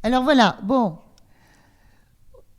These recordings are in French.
Alors voilà, bon,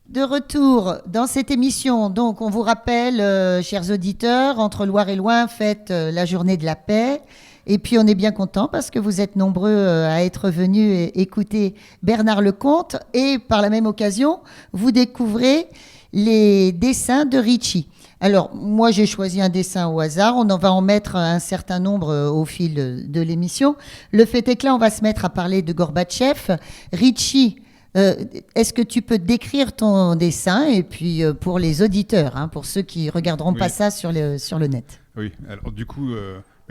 de retour dans cette émission. Donc, on vous rappelle, chers auditeurs, Entre Loire et Loin fête la journée de la paix. Et puis, on est bien content parce que vous êtes nombreux à être venus écouter Bernard Lecomte. Et par la même occasion, vous découvrez les dessins de Ricci. Alors, moi, j'ai choisi un dessin au hasard. On en va en mettre un certain nombre au fil de l'émission. Le fait est que là, on va se mettre à parler de Gorbatchev. Ricci, est-ce que tu peux décrire ton dessin et puis pour les auditeurs, hein, pour ceux qui regarderont pas ça sur le net. Oui, alors du coup,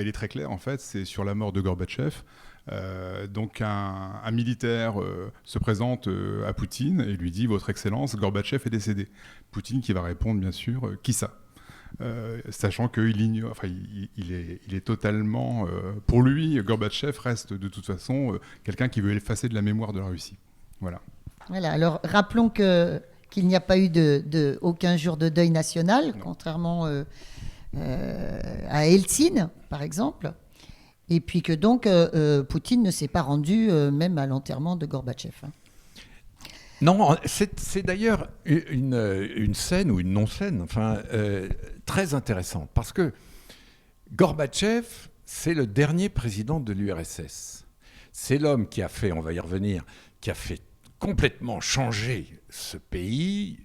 il est très clair en fait, c'est sur la mort de Gorbatchev. Donc un militaire se présente à Poutine et lui dit « Votre Excellence, Gorbatchev est décédé ». Poutine qui va répondre bien sûr « Qui ça ?» Sachant qu'il ignore, enfin, il est totalement... pour lui, Gorbatchev reste de toute façon quelqu'un qui veut effacer de la mémoire de la Russie. Voilà. Voilà, alors rappelons qu'il n'y a pas eu aucun jour de deuil national, contrairement à Helsinki, par exemple. Et puis que donc Poutine ne s'est pas rendu même à l'enterrement de Gorbatchev. Hein. Non, c'est d'ailleurs une scène ou une non-scène, enfin, très intéressante. Parce que Gorbatchev, c'est le dernier président de l'URSS. C'est l'homme qui a fait, on va y revenir, qui a fait complètement changer ce pays.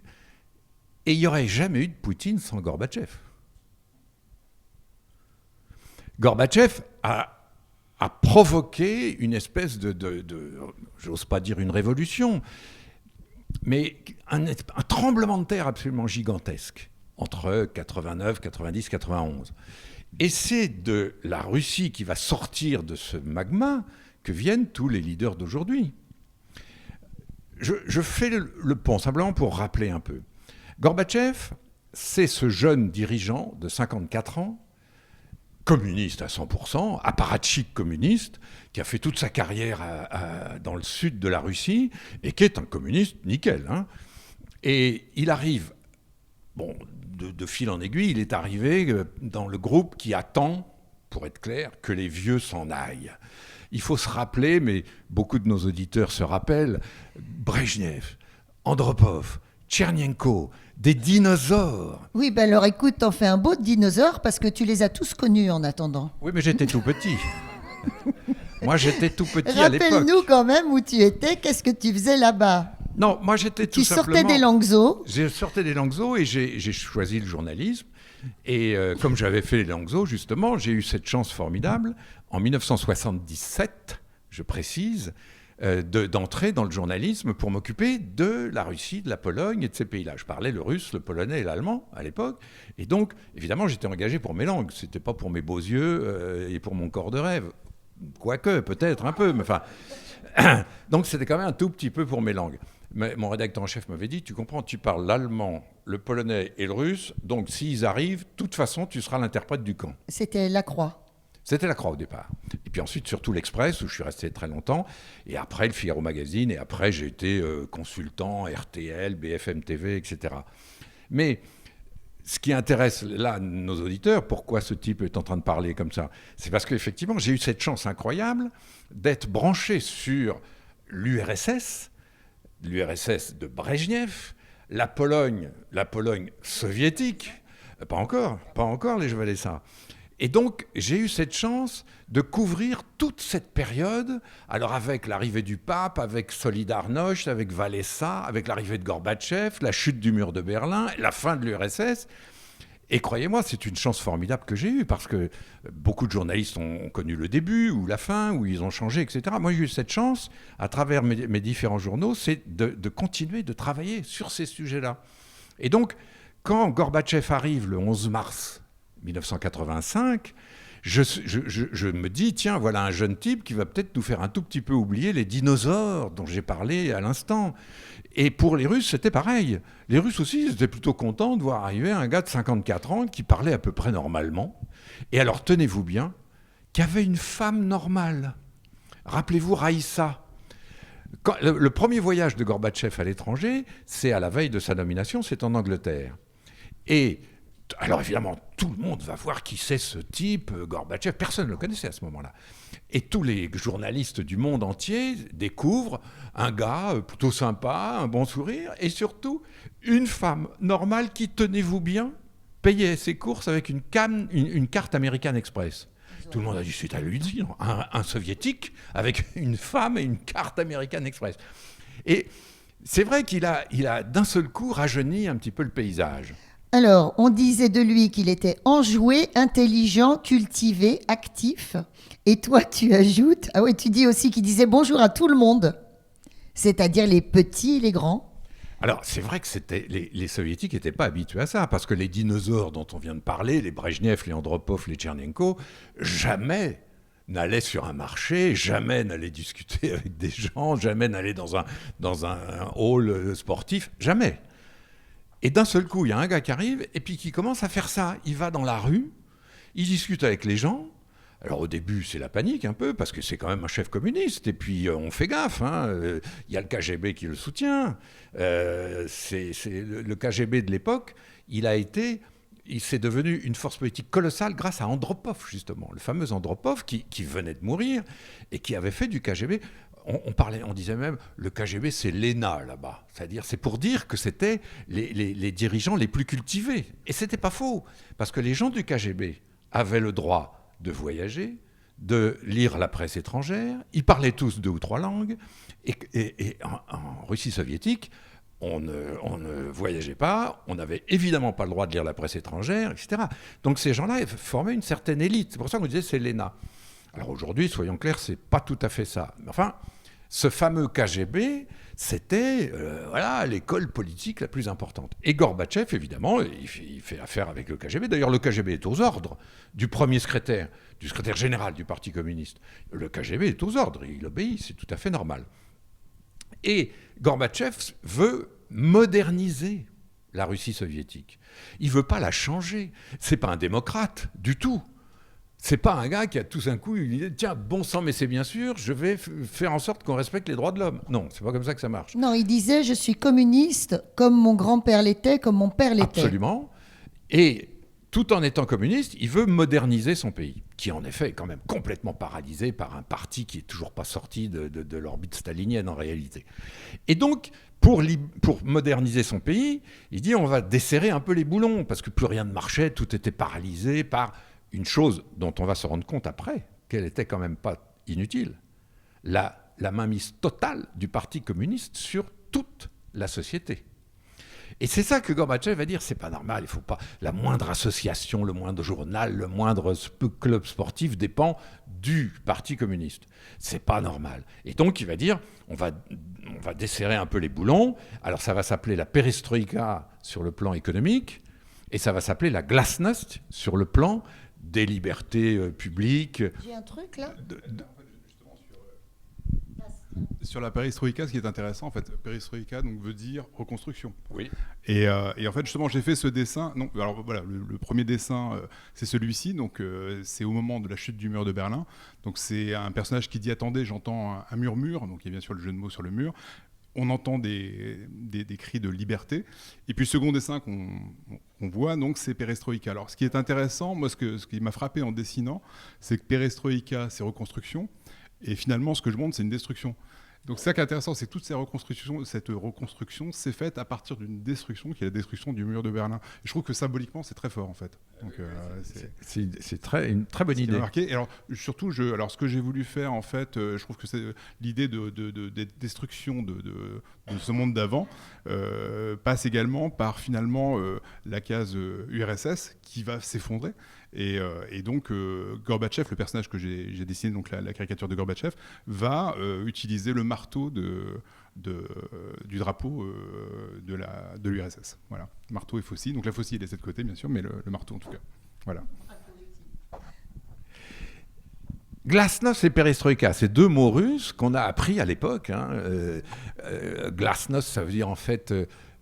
Et il n'y aurait jamais eu de Poutine sans Gorbatchev. Gorbatchev a provoqué une espèce de j'ose pas dire une révolution, mais un tremblement de terre absolument gigantesque entre 89, 90, 91. Et c'est de la Russie qui va sortir de ce magma que viennent tous les leaders d'aujourd'hui. Je fais le pont simplement pour rappeler un peu. Gorbatchev, c'est ce jeune dirigeant de 54 ans, communiste à 100%, apparatchik communiste, qui a fait toute sa carrière dans le sud de la Russie et qui est un communiste nickel. Hein. Et il arrive, bon, de fil en aiguille, il est arrivé dans le groupe qui attend, pour être clair, que les vieux s'en aillent. Il faut se rappeler, mais beaucoup de nos auditeurs se rappellent, Brejnev, Andropov, Tchernenko, des dinosaures. Oui, ben alors écoute, t'en fais un beau de dinosaure parce que tu les as tous connus en attendant. Oui, mais j'étais tout petit. Moi, j'étais tout petit à l'époque. Rappelle-nous quand même où tu étais, qu'est-ce que tu faisais là-bas ? Non, moi j'étais tout simplement... Tu sortais des Langso. Je sortais des Langso et j'ai choisi le journalisme. Et comme j'avais fait les Langso, justement, j'ai eu cette chance formidable, en 1977, je précise, d'entrer dans le journalisme pour m'occuper de la Russie, de la Pologne et de ces pays-là. Je parlais le russe, le polonais et l'allemand à l'époque. Et donc, évidemment, j'étais engagé pour mes langues. Ce n'était pas pour mes beaux yeux et pour mon corps de rêve. Quoique, peut-être un peu, mais enfin... Donc, c'était quand même un tout petit peu pour mes langues. Mais mon rédacteur en chef m'avait dit, tu comprends, tu parles l'allemand, le polonais et le russe, donc s'ils arrivent, de toute façon, tu seras l'interprète du camp. C'était La Croix. C'était La Croix au départ. Et puis ensuite, surtout l'Express, où je suis resté très longtemps. Et après, le Figaro Magazine. Et après, j'ai été consultant, RTL, BFM TV, etc. Mais ce qui intéresse là nos auditeurs, pourquoi ce type est en train de parler comme ça, c'est parce qu'effectivement, j'ai eu cette chance incroyable d'être branché sur l'URSS de Brejnev, la Pologne soviétique, pas encore les Jovalesa. Et donc, j'ai eu cette chance de couvrir toute cette période, alors avec l'arrivée du pape, avec Solidarność, avec Walesa, avec l'arrivée de Gorbatchev, la chute du mur de Berlin, la fin de l'URSS. Et croyez-moi, c'est une chance formidable que j'ai eue, parce que beaucoup de journalistes ont connu le début ou la fin, où ils ont changé, etc. Moi, j'ai eu cette chance, à travers mes différents journaux, c'est de continuer de travailler sur ces sujets-là. Et donc, quand Gorbatchev arrive le 11 mars 1985, je me dis, tiens, voilà un jeune type qui va peut-être nous faire un tout petit peu oublier les dinosaures dont j'ai parlé à l'instant. Et pour les Russes, c'était pareil. Les Russes aussi, ils étaient plutôt contents de voir arriver un gars de 54 ans qui parlait à peu près normalement. Et alors, tenez-vous bien, qu'il y avait une femme normale. Rappelez-vous Raïssa. Le premier voyage de Gorbatchev à l'étranger, c'est à la veille de sa nomination, c'est en Angleterre. Et Alors évidemment, tout le monde va voir qui c'est ce type, Gorbatchev. Personne ne le connaissait à ce moment-là. Et tous les journalistes du monde entier découvrent un gars plutôt sympa, un bon sourire, et surtout une femme normale qui, tenez-vous bien, payait ses courses avec une carte American Express. Tout le monde a dit, c'est hallucinant, un soviétique avec une femme et une carte American Express. Et c'est vrai qu'il a d'un seul coup rajeuni un petit peu le paysage. Alors, on disait de lui qu'il était enjoué, intelligent, cultivé, actif. Et toi, tu ajoutes... Ah oui, tu dis aussi qu'il disait bonjour à tout le monde, c'est-à-dire les petits et les grands. Alors, c'est vrai que les soviétiques n'étaient pas habitués à ça, parce que les dinosaures dont on vient de parler, les Brejnev, les Andropov, les Tchernenko, jamais n'allaient sur un marché, jamais n'allaient discuter avec des gens, jamais n'allaient dans un hall sportif, jamais. Et d'un seul coup, il y a un gars qui arrive et puis qui commence à faire ça. Il va dans la rue, il discute avec les gens. Alors au début, c'est la panique un peu, parce que c'est quand même un chef communiste. Et puis on fait gaffe, hein. Il y a le KGB qui le soutient. Le KGB de l'époque, c'est devenu une force politique colossale grâce à Andropov, justement. Le fameux Andropov qui venait de mourir et qui avait fait du KGB... On disait même, le KGB, c'est l'ENA là-bas. C'est-à-dire, c'est pour dire que c'était les dirigeants les plus cultivés. Et c'était pas faux, parce que les gens du KGB avaient le droit de voyager, de lire la presse étrangère, ils parlaient tous 2 ou 3 langues, et en Russie soviétique, on ne voyageait pas, on n'avait évidemment pas le droit de lire la presse étrangère, etc. Donc ces gens-là formaient une certaine élite. C'est pour ça qu'on disait c'est l'ENA. Alors aujourd'hui, soyons clairs, c'est pas tout à fait ça. Mais enfin, ce fameux KGB, c'était l'école politique la plus importante. Et Gorbatchev, évidemment, il fait affaire avec le KGB. D'ailleurs, le KGB est aux ordres du premier secrétaire, du secrétaire général du Parti communiste. Le KGB est aux ordres, il obéit, c'est tout à fait normal. Et Gorbatchev veut moderniser la Russie soviétique. Il ne veut pas la changer. Ce n'est pas un démocrate du tout. C'est pas un gars qui a tout d'un coup une idée, tiens, bon sang, mais c'est bien sûr, je vais faire en sorte qu'on respecte les droits de l'homme. Non, c'est pas comme ça que ça marche. Non, il disait, je suis communiste comme mon grand-père l'était, comme mon père l'était. Absolument. Et tout en étant communiste, il veut moderniser son pays, qui en effet est quand même complètement paralysé par un parti qui est toujours pas sorti de l'orbite stalinienne en réalité. Et donc, pour moderniser son pays, il dit, on va desserrer un peu les boulons, parce que plus rien ne marchait, tout était paralysé par... Une chose dont on va se rendre compte après, qu'elle n'était quand même pas inutile, la mainmise totale du Parti communiste sur toute la société. Et c'est ça que Gorbatchev va dire, c'est pas normal, il faut pas... La moindre association, le moindre journal, le moindre club sportif dépend du Parti communiste. C'est pas normal. Et donc il va dire, on va desserrer un peu les boulons, alors ça va s'appeler la perestroïka sur le plan économique, et ça va s'appeler la glasnost sur le plan des libertés publiques. J'ai un truc là. Sur la perestroïka, ce qui est intéressant, en fait, perestroïka donc, veut dire reconstruction. Oui. Et en fait, justement, j'ai fait ce dessin. Non, alors voilà, le premier dessin, c'est celui-ci. Donc, c'est au moment de la chute du mur de Berlin. Donc, c'est un personnage qui dit attendez, j'entends un murmure. Donc, il y a bien sûr le jeu de mots sur le mur. On entend des cris de liberté. Et puis le second dessin qu'on voit, donc, c'est perestroïka. Alors, ce qui est intéressant, moi, ce qui m'a frappé en dessinant, c'est que perestroïka, c'est reconstruction. Et finalement, ce que je montre, c'est une destruction. Donc, c'est ça qui est intéressant, c'est que toute cette reconstruction s'est faite à partir d'une destruction, qui est la destruction du mur de Berlin. Et je trouve que symboliquement, c'est très fort, en fait. Donc, c'est une très bonne idée. Marqué. Et alors, surtout, ce que j'ai voulu faire, en fait, je trouve que c'est l'idée de destruction de ce monde d'avant passe également par, finalement, la case URSS qui va s'effondrer. Et donc, Gorbatchev, le personnage que j'ai dessiné, donc la caricature de Gorbatchev, va utiliser le marteau du drapeau de l'URSS. Voilà. Marteau et faucille. Donc la faucille est de cette côté, bien sûr, mais le marteau en tout cas. Voilà. Glasnost et perestroïka, c'est 2 mots russes qu'on a appris à l'époque. Hein. Glasnost, ça veut dire en fait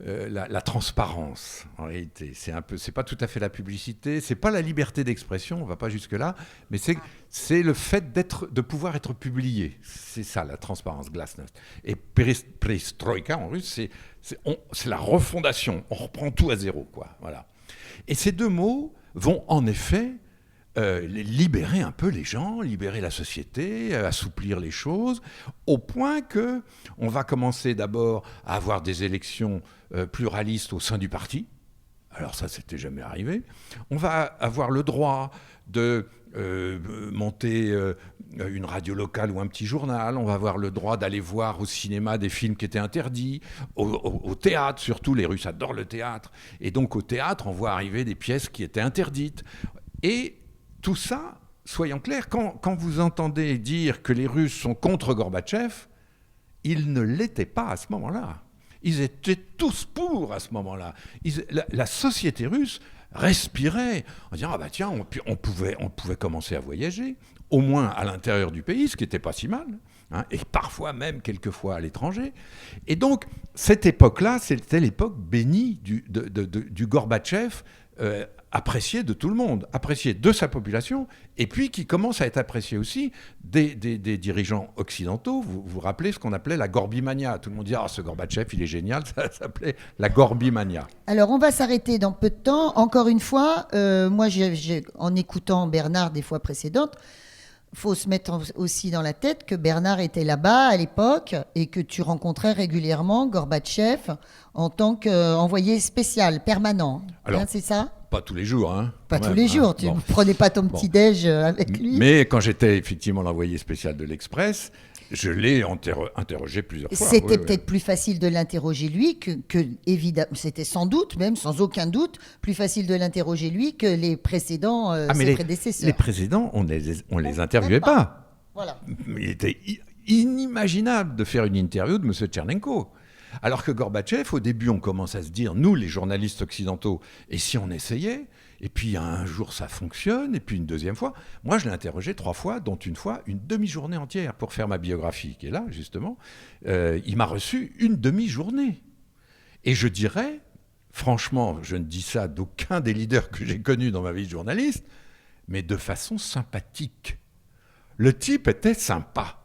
la transparence. En réalité, c'est pas tout à fait la publicité, c'est pas la liberté d'expression, on va pas jusque là, mais c'est le fait de pouvoir être publié. C'est ça la transparence, glasnost. Et perestroïka en russe, c'est la refondation. On reprend tout à zéro, quoi. Voilà. Et ces deux mots vont en effet libérer un peu les gens, libérer la société, assouplir les choses, au point que on va commencer d'abord à avoir des élections pluralistes au sein du parti. Alors ça, c'était jamais arrivé. On va avoir le droit de monter une radio locale ou un petit journal. On va avoir le droit d'aller voir au cinéma des films qui étaient interdits, au théâtre surtout. Les Russes adorent le théâtre. Et donc au théâtre, on voit arriver des pièces qui étaient interdites. Et tout ça, soyons clairs, quand vous entendez dire que les Russes sont contre Gorbatchev, ils ne l'étaient pas à ce moment-là. Ils étaient tous pour à ce moment-là. La société russe respirait en disant « Ah bah tiens, on pouvait commencer à voyager, au moins à l'intérieur du pays, ce qui n'était pas si mal, hein, et parfois même quelquefois à l'étranger. » Et donc, cette époque-là, c'était l'époque bénie du Gorbatchev, apprécié de tout le monde, apprécié de sa population, et puis qui commence à être apprécié aussi des dirigeants occidentaux. Vous vous rappelez ce qu'on appelait la Gorbimania. Tout le monde dit « Ah, ce Gorbatchev, il est génial », ça s'appelait la Gorbimania. Alors, on va s'arrêter dans peu de temps. Encore une fois, moi, en écoutant Bernard des fois précédentes, il faut se mettre aussi dans la tête que Bernard était là-bas à l'époque et que tu rencontrais régulièrement Gorbatchev en tant qu'envoyé spécial, permanent. Alors, c'est ça ? Pas tous les jours. Hein, pas tous les jours. Tu ne prenais pas ton petit-déj avec lui. Mais quand j'étais effectivement l'envoyé spécial de l'Express, je l'ai interrogé plusieurs fois. C'était peut-être plus facile de l'interroger lui que évidemment, c'était sans doute, même sans aucun doute, plus facile de l'interroger lui que les précédents, ses prédécesseurs. Les précédents, on les interviewait pas. Voilà. Il était inimaginable de faire une interview de M. Tchernenko. Alors que Gorbatchev, au début, on commence à se dire, nous, les journalistes occidentaux, et si on essayait ? Et puis un jour, ça fonctionne, et puis une deuxième fois. Moi, je l'ai interrogé 3 fois, dont une fois, une demi-journée entière pour faire ma biographie, qui est là, justement. Il m'a reçu une demi-journée. Et je dirais, franchement, je ne dis ça d'aucun des leaders que j'ai connus dans ma vie de journaliste, mais de façon sympathique. Le type était sympa.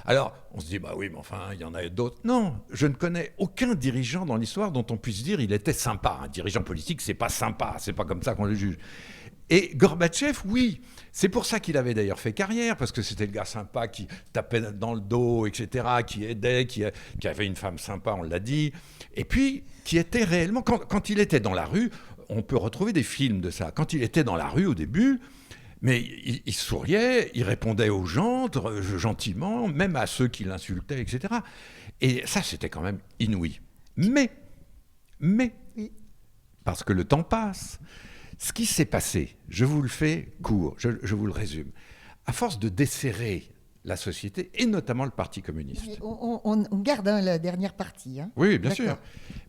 Alors, on se dit, bah oui, mais enfin, il y en a d'autres. Non, je ne connais aucun dirigeant dans l'histoire dont on puisse dire il était sympa. Un dirigeant politique, c'est pas sympa, c'est pas comme ça qu'on le juge. Et Gorbatchev, oui, c'est pour ça qu'il avait d'ailleurs fait carrière, parce que c'était le gars sympa qui tapait dans le dos, etc., qui aidait, qui avait une femme sympa, on l'a dit, et puis qui était réellement, quand il était dans la rue, on peut retrouver des films de ça, quand il était dans la rue au début, mais il souriait, il répondait aux gens gentiment, même à ceux qui l'insultaient, etc. Et ça, c'était quand même inouï. Mais, parce que le temps passe, ce qui s'est passé, je vous le fais court, je vous le résume, à force de desserrer la société, et notamment le Parti communiste. On garde la dernière partie. Hein. Oui, bien sûr.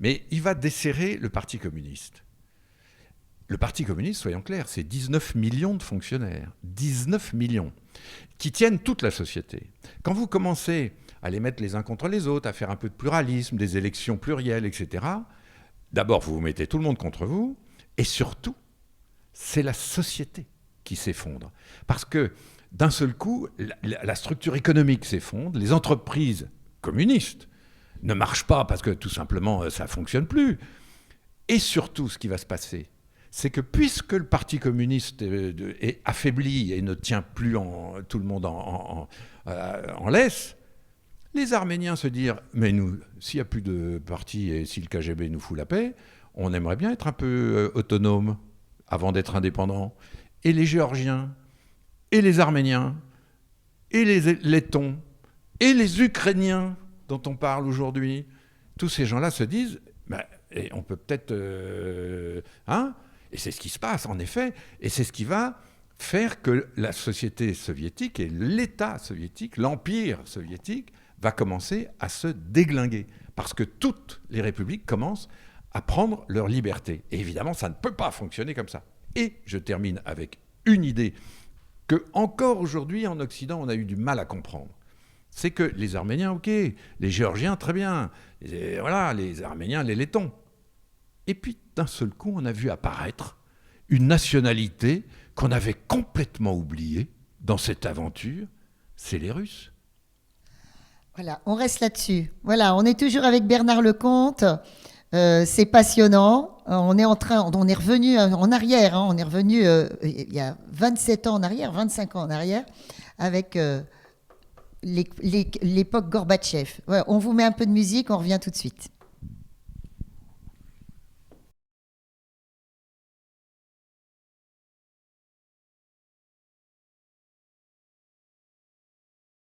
Mais il va desserrer le Parti communiste. Le Parti communiste, soyons clairs, c'est 19 millions de fonctionnaires. 19 millions. Qui tiennent toute la société. Quand vous commencez à les mettre les uns contre les autres, à faire un peu de pluralisme, des élections plurielles, etc., d'abord, vous mettez tout le monde contre vous, et surtout, c'est la société qui s'effondre. Parce que, d'un seul coup, la structure économique s'effondre, les entreprises communistes ne marchent pas parce que, tout simplement, ça ne fonctionne plus. Et surtout, ce qui va se passer, c'est que puisque le Parti communiste est affaibli et ne tient plus tout le monde en laisse, les Arméniens se disent « Mais nous, s'il n'y a plus de parti et si le KGB nous fout la paix, on aimerait bien être un peu autonome avant d'être indépendant. » Et les Géorgiens, et les Arméniens, et les Lettons, et les Ukrainiens dont on parle aujourd'hui, tous ces gens-là se disent et on peut peut-être... Et c'est ce qui se passe, en effet, et c'est ce qui va faire que la société soviétique et l'État soviétique, l'Empire soviétique, va commencer à se déglinguer. Parce que toutes les républiques commencent à prendre leur liberté. Et évidemment, ça ne peut pas fonctionner comme ça. Et je termine avec une idée que, encore aujourd'hui, en Occident, on a eu du mal à comprendre. C'est que les Arméniens, ok, les Géorgiens, très bien, et voilà, les Arméniens, les Lettons. Et puis, d'un seul coup, on a vu apparaître une nationalité qu'on avait complètement oubliée dans cette aventure, c'est les Russes. Voilà, on reste là-dessus. Voilà, on est toujours avec Bernard Lecomte. C'est passionnant. On est revenu en arrière. On est revenu il y a 27 ans en arrière, 25 ans en arrière, avec l'époque Gorbatchev. Ouais, on vous met un peu de musique, on revient tout de suite.